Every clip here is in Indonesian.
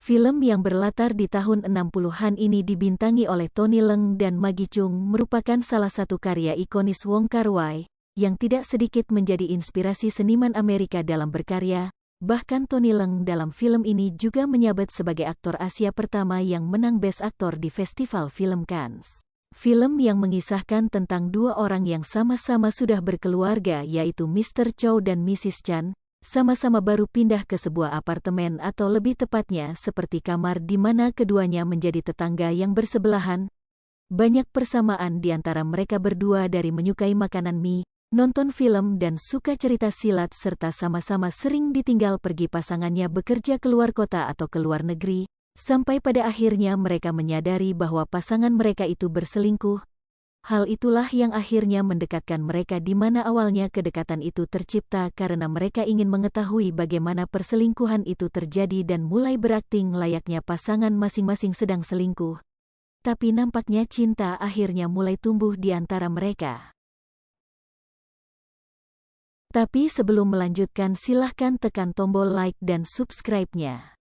Film yang berlatar di tahun 60-an ini dibintangi oleh Tony Leung dan Maggie Cheung merupakan salah satu karya ikonis Wong Kar-wai, yang tidak sedikit menjadi inspirasi seniman Amerika dalam berkarya. Bahkan Tony Leung dalam film ini juga menjabat sebagai aktor Asia pertama yang menang Best Actor di Festival Film Cannes. Film yang mengisahkan tentang dua orang yang sama-sama sudah berkeluarga, yaitu Mr. Chow dan Mrs. Chan, sama-sama baru pindah ke sebuah apartemen atau lebih tepatnya seperti kamar di mana keduanya menjadi tetangga yang bersebelahan. Banyak persamaan di antara mereka berdua, dari menyukai makanan mie, nonton film dan suka cerita silat, serta sama-sama sering ditinggal pergi pasangannya bekerja keluar kota atau ke luar negeri, sampai pada akhirnya mereka menyadari bahwa pasangan mereka itu berselingkuh. Hal itulah yang akhirnya mendekatkan mereka, di mana awalnya kedekatan itu tercipta karena mereka ingin mengetahui bagaimana perselingkuhan itu terjadi dan mulai berakting layaknya pasangan masing-masing sedang selingkuh. Tapi nampaknya cinta akhirnya mulai tumbuh di antara mereka. Tapi sebelum melanjutkan, silahkan tekan tombol like dan subscribe-nya.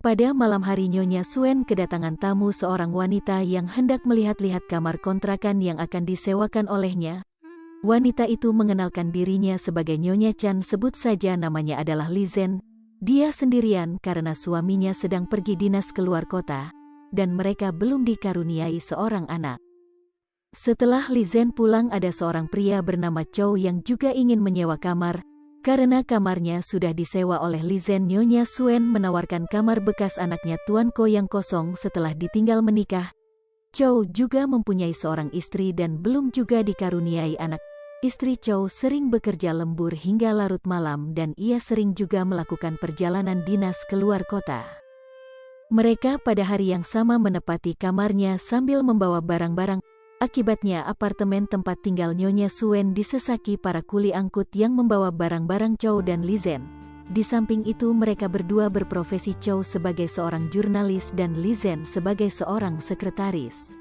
Pada malam hari Nyonya Suen kedatangan tamu seorang wanita yang hendak melihat-lihat kamar kontrakan yang akan disewakan olehnya. Wanita itu mengenalkan dirinya sebagai Nyonya Chan, sebut saja namanya adalah Li Zhen. Dia sendirian karena suaminya sedang pergi dinas keluar kota, dan mereka belum dikaruniai seorang anak. Setelah Li Zhen pulang, ada seorang pria bernama Chow yang juga ingin menyewa kamar. Karena kamarnya sudah disewa oleh Li Zhen, Nyonya Suen menawarkan kamar bekas anaknya Tuan Ko yang kosong setelah ditinggal menikah. Chow juga mempunyai seorang istri dan belum juga dikaruniai anak. Istri Chow sering bekerja lembur hingga larut malam dan ia sering juga melakukan perjalanan dinas keluar kota. Mereka pada hari yang sama menepati kamarnya sambil membawa barang-barang. Akibatnya apartemen tempat tinggal Nyonya Suen disesaki para kuli angkut yang membawa barang-barang Chow dan Li Zhen. Di samping itu mereka berdua berprofesi, Chow sebagai seorang jurnalis dan Li Zhen sebagai seorang sekretaris.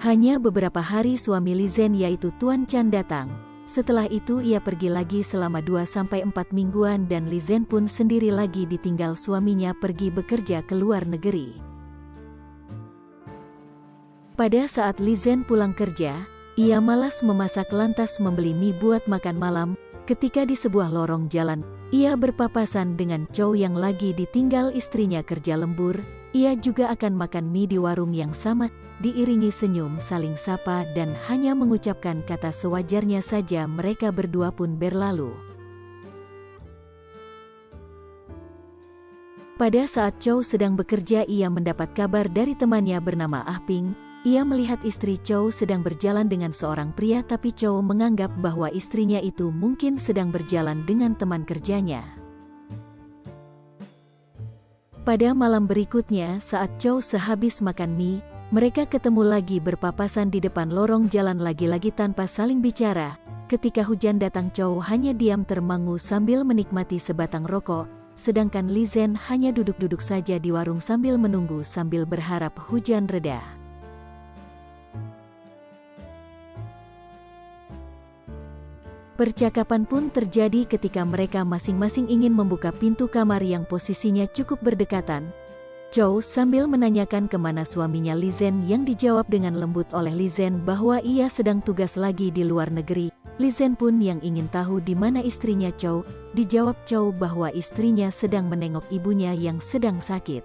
Hanya beberapa hari suami Li Zhen yaitu Tuan Chan datang. Setelah itu ia pergi lagi selama 2-4 mingguan dan Li Zhen pun sendiri lagi ditinggal suaminya pergi bekerja ke luar negeri. Pada saat Li Zhen pulang kerja, ia malas memasak lantas membeli mie buat makan malam. Ketika di sebuah lorong jalan, ia berpapasan dengan Chow yang lagi ditinggal istrinya kerja lembur. Ia juga akan makan mie di warung yang sama, diiringi senyum saling sapa dan hanya mengucapkan kata sewajarnya saja, mereka berdua pun berlalu. Pada saat Chow sedang bekerja, ia mendapat kabar dari temannya bernama Ah Ping. Ia melihat istri Chow sedang berjalan dengan seorang pria, tapi Chow menganggap bahwa istrinya itu mungkin sedang berjalan dengan teman kerjanya. Pada malam berikutnya, saat Chow sehabis makan mie, mereka ketemu lagi berpapasan di depan lorong jalan lagi-lagi tanpa saling bicara. Ketika hujan datang, Chow hanya diam termangu sambil menikmati sebatang rokok, sedangkan Li Zhen hanya duduk-duduk saja di warung sambil menunggu sambil berharap hujan reda. Percakapan pun terjadi ketika mereka masing-masing ingin membuka pintu kamar yang posisinya cukup berdekatan. Chow sambil menanyakan kemana suaminya Li Zhen, yang dijawab dengan lembut oleh Li Zhen bahwa ia sedang tugas lagi di luar negeri. Li Zhen pun yang ingin tahu di mana istrinya Chow, dijawab Chow bahwa istrinya sedang menengok ibunya yang sedang sakit.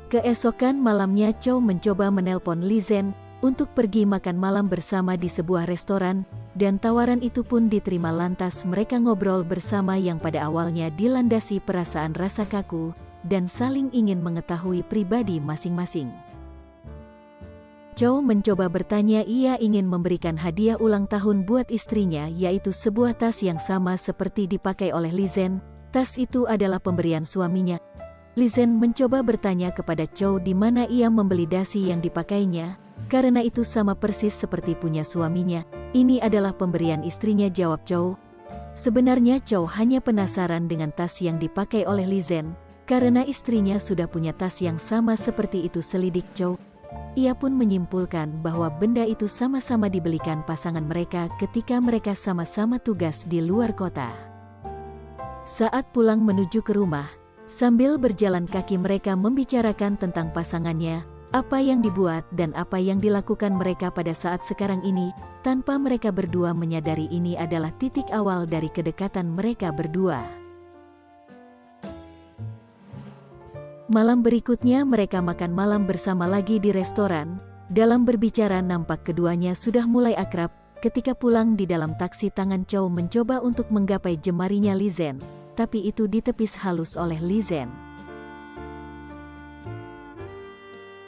Keesokan malamnya Chow mencoba menelpon Li Zhen untuk pergi makan malam bersama di sebuah restoran, dan tawaran itu pun diterima. Lantas mereka ngobrol bersama yang pada awalnya dilandasi perasaan rasa kaku dan saling ingin mengetahui pribadi masing-masing. Chow mencoba bertanya, ia ingin memberikan hadiah ulang tahun buat istrinya, yaitu sebuah tas yang sama seperti dipakai oleh Li Zhen. Tas itu adalah pemberian suaminya. Li Zhen mencoba bertanya kepada Chow di mana ia membeli dasi yang dipakainya. Karena itu sama persis seperti punya suaminya. Ini adalah pemberian istrinya, jawab Chow. Sebenarnya Chow hanya penasaran dengan tas yang dipakai oleh Li Zhen, karena istrinya sudah punya tas yang sama seperti itu, selidik Chow. Ia pun menyimpulkan bahwa benda itu sama-sama dibelikan pasangan mereka ketika mereka sama-sama tugas di luar kota. Saat pulang menuju ke rumah, sambil berjalan kaki mereka membicarakan tentang pasangannya, apa yang dibuat dan apa yang dilakukan mereka pada saat sekarang ini, tanpa mereka berdua menyadari ini adalah titik awal dari kedekatan mereka berdua. Malam berikutnya mereka makan malam bersama lagi di restoran. Dalam berbicara nampak keduanya sudah mulai akrab. Ketika pulang di dalam taksi, tangan Chow mencoba untuk menggapai jemarinya Li Zhen, tapi itu ditepis halus oleh Li Zhen.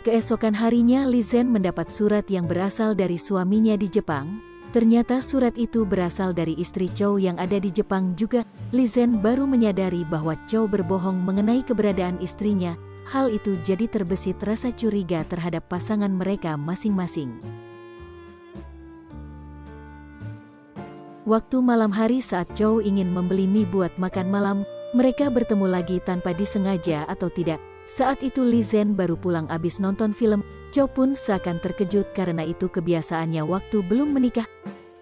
Keesokan harinya Li Zhen mendapat surat yang berasal dari suaminya di Jepang. Ternyata surat itu berasal dari istri Chow yang ada di Jepang juga. Li Zhen baru menyadari bahwa Chow berbohong mengenai keberadaan istrinya. Hal itu jadi terbesit rasa curiga terhadap pasangan mereka masing-masing. Waktu malam hari saat Chow ingin membeli mie buat makan malam, mereka bertemu lagi tanpa disengaja atau tidak. Saat itu Li Zhen baru pulang abis nonton film. Chow pun seakan terkejut karena itu kebiasaannya waktu belum menikah.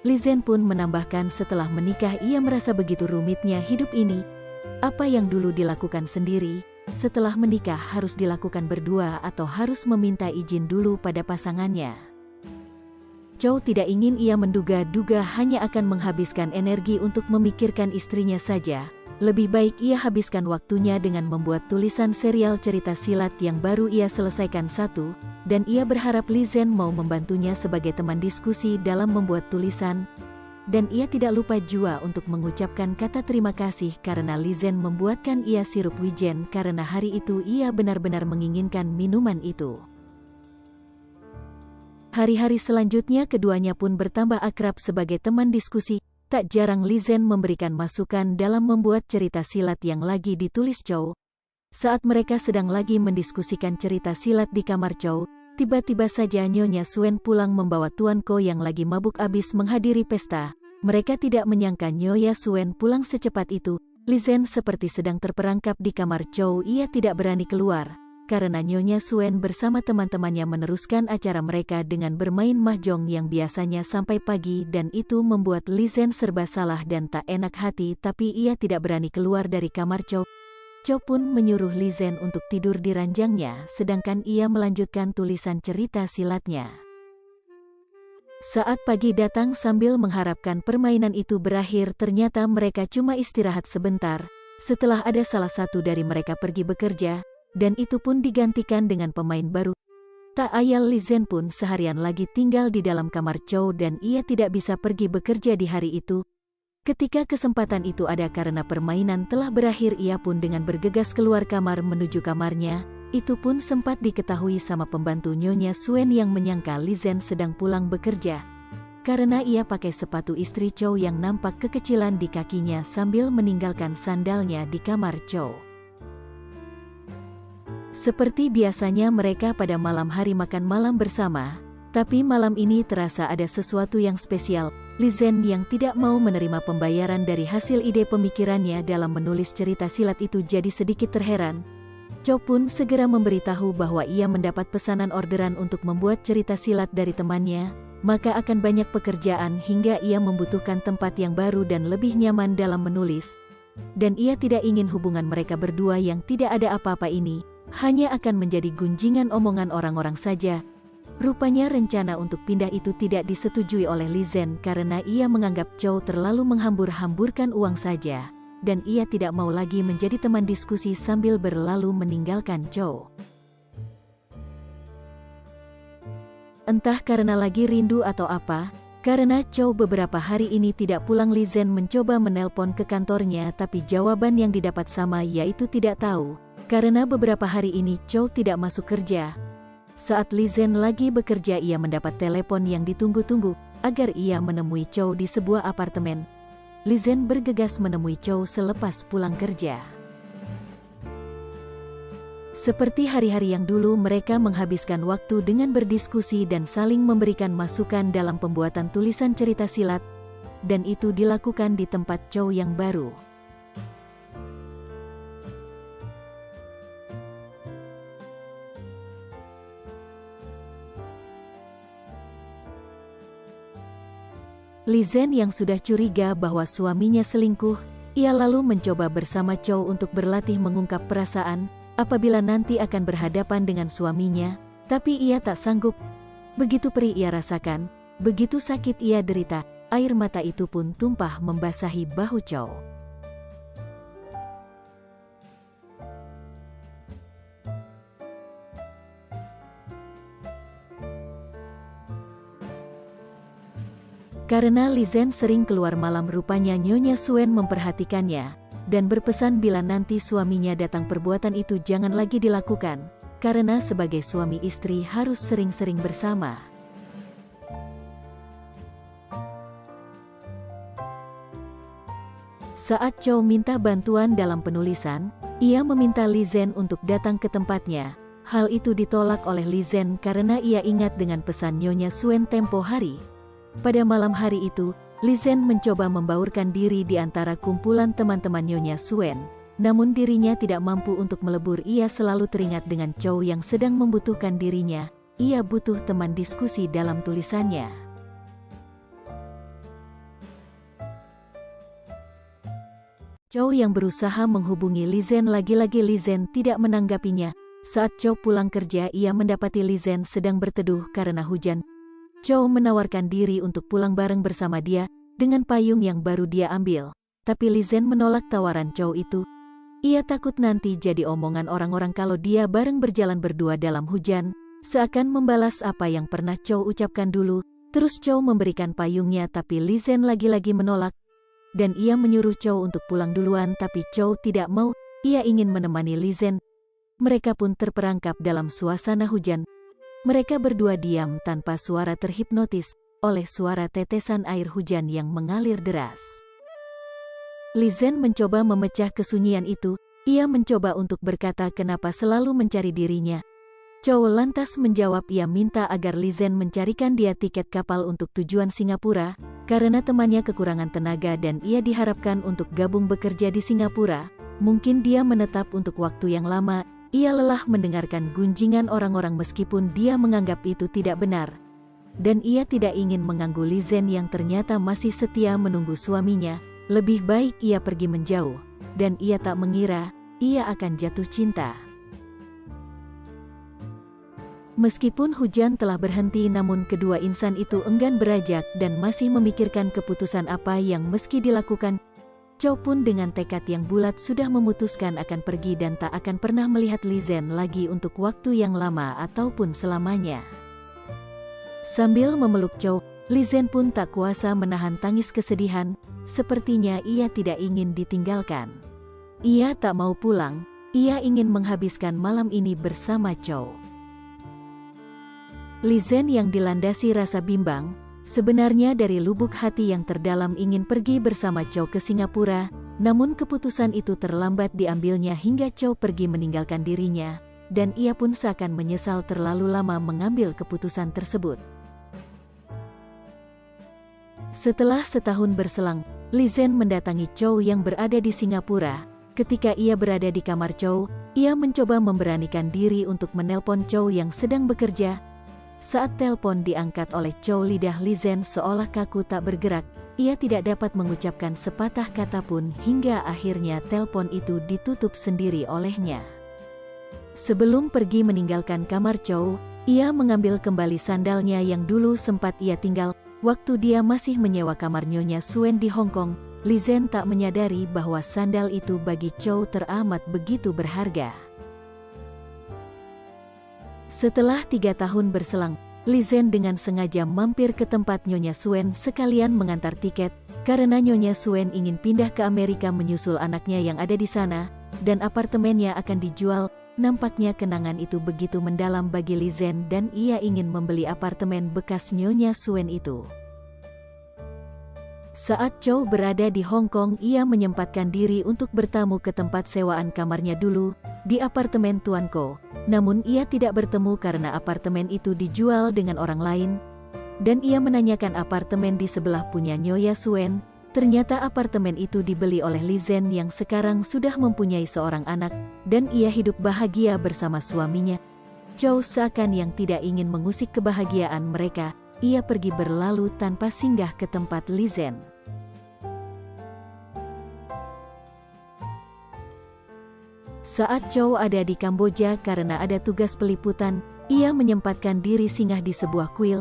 Li Zhen pun menambahkan setelah menikah ia merasa begitu rumitnya hidup ini. Apa yang dulu dilakukan sendiri, setelah menikah harus dilakukan berdua atau harus meminta izin dulu pada pasangannya. Chow tidak ingin ia menduga-duga hanya akan menghabiskan energi untuk memikirkan istrinya saja. Lebih baik ia habiskan waktunya dengan membuat tulisan serial cerita silat yang baru ia selesaikan satu, dan ia berharap Li Zhen mau membantunya sebagai teman diskusi dalam membuat tulisan. Dan ia tidak lupa jua untuk mengucapkan kata terima kasih karena Li Zhen membuatkan ia sirup wijen karena hari itu ia benar-benar menginginkan minuman itu. Hari-hari selanjutnya keduanya pun bertambah akrab sebagai teman diskusi. Tak jarang Li Zhen memberikan masukan dalam membuat cerita silat yang lagi ditulis Chow. Saat mereka sedang lagi mendiskusikan cerita silat di kamar Chow, tiba-tiba saja Nyonya Suen pulang membawa Tuan Ko yang lagi mabuk abis menghadiri pesta. Mereka tidak menyangka Nyonya Suen pulang secepat itu. Li Zhen seperti sedang terperangkap di kamar Chow. Ia tidak berani keluar karena Nyonya Suen bersama teman-temannya meneruskan acara mereka dengan bermain mahjong yang biasanya sampai pagi, dan itu membuat Li Zhen serba salah dan tak enak hati, tapi ia tidak berani keluar dari kamar Chow. Chow pun menyuruh Li Zhen untuk tidur di ranjangnya sedangkan ia melanjutkan tulisan cerita silatnya. Saat pagi datang sambil mengharapkan permainan itu berakhir, ternyata mereka cuma istirahat sebentar. Setelah ada salah satu dari mereka pergi bekerja, dan itu pun digantikan dengan pemain baru. Tak ayal Li Zhen pun seharian lagi tinggal di dalam kamar Chow dan ia tidak bisa pergi bekerja di hari itu. Ketika kesempatan itu ada karena permainan telah berakhir, ia pun dengan bergegas keluar kamar menuju kamarnya. Itu pun sempat diketahui sama pembantu Nyonya Suen yang menyangka Li Zhen sedang pulang bekerja. Karena ia pakai sepatu istri Chow yang nampak kekecilan di kakinya sambil meninggalkan sandalnya di kamar Chow. Seperti biasanya mereka pada malam hari makan malam bersama, tapi malam ini terasa ada sesuatu yang spesial. Li Zhen yang tidak mau menerima pembayaran dari hasil ide pemikirannya dalam menulis cerita silat itu jadi sedikit terheran. Chow pun segera memberitahu bahwa ia mendapat pesanan orderan untuk membuat cerita silat dari temannya, maka akan banyak pekerjaan hingga ia membutuhkan tempat yang baru dan lebih nyaman dalam menulis. Dan ia tidak ingin hubungan mereka berdua yang tidak ada apa-apa ini hanya akan menjadi gunjingan omongan orang-orang saja. Rupanya rencana untuk pindah itu tidak disetujui oleh Li Zhen karena ia menganggap Chow terlalu menghambur-hamburkan uang saja, dan ia tidak mau lagi menjadi teman diskusi sambil berlalu meninggalkan Chow. Entah karena lagi rindu atau apa, karena Chow beberapa hari ini tidak pulang, Li Zhen mencoba menelpon ke kantornya tapi jawaban yang didapat sama yaitu tidak tahu. Karena beberapa hari ini Chow tidak masuk kerja. Saat Li Zhen lagi bekerja ia mendapat telepon yang ditunggu-tunggu agar ia menemui Chow di sebuah apartemen. Li Zhen bergegas menemui Chow selepas pulang kerja. Seperti hari-hari yang dulu mereka menghabiskan waktu dengan berdiskusi dan saling memberikan masukan dalam pembuatan tulisan cerita silat. Dan itu dilakukan di tempat Chow yang baru. Li Zhen yang sudah curiga bahwa suaminya selingkuh, Ia lalu mencoba bersama Chow untuk berlatih mengungkap perasaan apabila nanti akan berhadapan dengan suaminya, tapi ia tak sanggup. Begitu perih ia rasakan, begitu sakit ia derita, air mata itu pun tumpah membasahi bahu Chow. Karena Li Zhen sering keluar malam, rupanya Nyonya Suen memperhatikannya, dan berpesan bila nanti suaminya datang perbuatan itu jangan lagi dilakukan, karena sebagai suami istri harus sering-sering bersama. Saat Chow minta bantuan dalam penulisan, ia meminta Li Zhen untuk datang ke tempatnya. Hal itu ditolak oleh Li Zhen karena ia ingat dengan pesan Nyonya Suen tempo hari. Pada malam hari itu, Li Zhen mencoba membaurkan diri di antara kumpulan teman-teman Nyonya Suen, namun dirinya tidak mampu untuk melebur. Ia selalu teringat dengan Chow yang sedang membutuhkan dirinya. Ia butuh teman diskusi dalam tulisannya. Chow yang berusaha menghubungi Li Zhen, lagi-lagi Li Zhen tidak menanggapinya. Saat Chow pulang kerja, ia mendapati Li Zhen sedang berteduh karena hujan. Chow menawarkan diri untuk pulang bareng bersama dia, dengan payung yang baru dia ambil. Tapi Li Zhen menolak tawaran Chow itu. Ia takut nanti jadi omongan orang-orang kalau dia bareng berjalan berdua dalam hujan, seakan membalas apa yang pernah Chow ucapkan dulu. Terus Chow memberikan payungnya, tapi Li Zhen lagi-lagi menolak. Dan ia menyuruh Chow untuk pulang duluan, tapi Chow tidak mau. Ia ingin menemani Li Zhen. Mereka pun terperangkap dalam suasana hujan. Mereka berdua diam tanpa suara, terhipnotis oleh suara tetesan air hujan yang mengalir deras. Li Zhen mencoba memecah kesunyian itu. Ia mencoba untuk berkata kenapa selalu mencari dirinya. Chow lantas menjawab ia minta agar Li Zhen mencarikan dia tiket kapal untuk tujuan Singapura, karena temannya kekurangan tenaga dan ia diharapkan untuk gabung bekerja di Singapura. Mungkin dia menetap untuk waktu yang lama. Ia lelah mendengarkan gunjingan orang-orang meskipun dia menganggap itu tidak benar. Dan ia tidak ingin mengganggu Li Zhen yang ternyata masih setia menunggu suaminya. Lebih baik ia pergi menjauh. Dan ia tak mengira, ia akan jatuh cinta. Meskipun hujan telah berhenti, namun kedua insan itu enggan beranjak dan masih memikirkan keputusan apa yang meski dilakukan. Chow pun dengan tekad yang bulat sudah memutuskan akan pergi dan tak akan pernah melihat Li Zhen lagi untuk waktu yang lama ataupun selamanya. Sambil memeluk Chow, Li Zhen pun tak kuasa menahan tangis kesedihan. Sepertinya ia tidak ingin ditinggalkan. Ia tak mau pulang, ia ingin menghabiskan malam ini bersama Chow. Li Zhen yang dilandasi rasa bimbang, sebenarnya dari lubuk hati yang terdalam ingin pergi bersama Chow ke Singapura, namun keputusan itu terlambat diambilnya hingga Chow pergi meninggalkan dirinya, dan ia pun seakan menyesal terlalu lama mengambil keputusan tersebut. Setelah setahun berselang, Li Zhen mendatangi Chow yang berada di Singapura. Ketika ia berada di kamar Chow, ia mencoba memberanikan diri untuk menelpon Chow yang sedang bekerja. Saat telepon diangkat oleh Chow, lidah Li Zhen seolah kaku tak bergerak. Ia tidak dapat mengucapkan sepatah kata pun hingga akhirnya telepon itu ditutup sendiri olehnya. Sebelum pergi meninggalkan kamar Chow, ia mengambil kembali sandalnya yang dulu sempat ia tinggal. Waktu dia masih menyewa kamar Nyonya Suen di Hong Kong, Li Zhen tak menyadari bahwa sandal itu bagi Chow teramat begitu berharga. Setelah 3 tahun berselang, Li Zhen dengan sengaja mampir ke tempat Nyonya Suen sekalian mengantar tiket, karena Nyonya Suen ingin pindah ke Amerika menyusul anaknya yang ada di sana, dan apartemennya akan dijual. Nampaknya kenangan itu begitu mendalam bagi Li Zhen dan ia ingin membeli apartemen bekas Nyonya Suen itu. Saat Chow berada di Hong Kong, ia menyempatkan diri untuk bertamu ke tempat sewaan kamarnya dulu, di apartemen Tuan Ko. Namun ia tidak bertemu karena apartemen itu dijual dengan orang lain. Dan ia menanyakan apartemen di sebelah punya Nyonya Suen. Ternyata apartemen itu dibeli oleh Li Zhen yang sekarang sudah mempunyai seorang anak, dan ia hidup bahagia bersama suaminya. Chow seakan yang tidak ingin mengusik kebahagiaan mereka, ia pergi berlalu tanpa singgah ke tempat Li Zhen. Saat Chow ada di Kamboja karena ada tugas peliputan, ia menyempatkan diri singgah di sebuah kuil.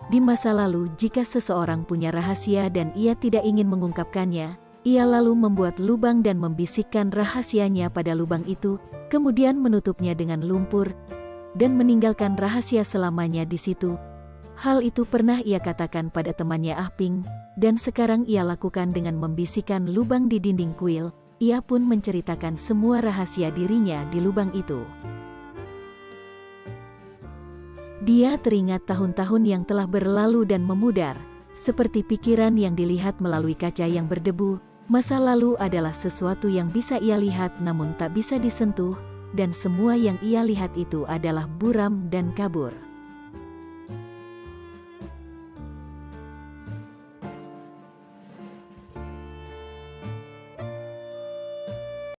Di masa lalu, jika seseorang punya rahasia dan ia tidak ingin mengungkapkannya, ia lalu membuat lubang dan membisikkan rahasianya pada lubang itu, kemudian menutupnya dengan lumpur, dan meninggalkan rahasia selamanya di situ. Hal itu pernah ia katakan pada temannya Ah Ping, dan sekarang ia lakukan dengan membisikkan lubang di dinding kuil. Ia pun menceritakan semua rahasia dirinya di lubang itu. Dia teringat tahun-tahun yang telah berlalu dan memudar, seperti pikiran yang dilihat melalui kaca yang berdebu. Masa lalu adalah sesuatu yang bisa ia lihat namun tak bisa disentuh, dan semua yang ia lihat itu adalah buram dan kabur.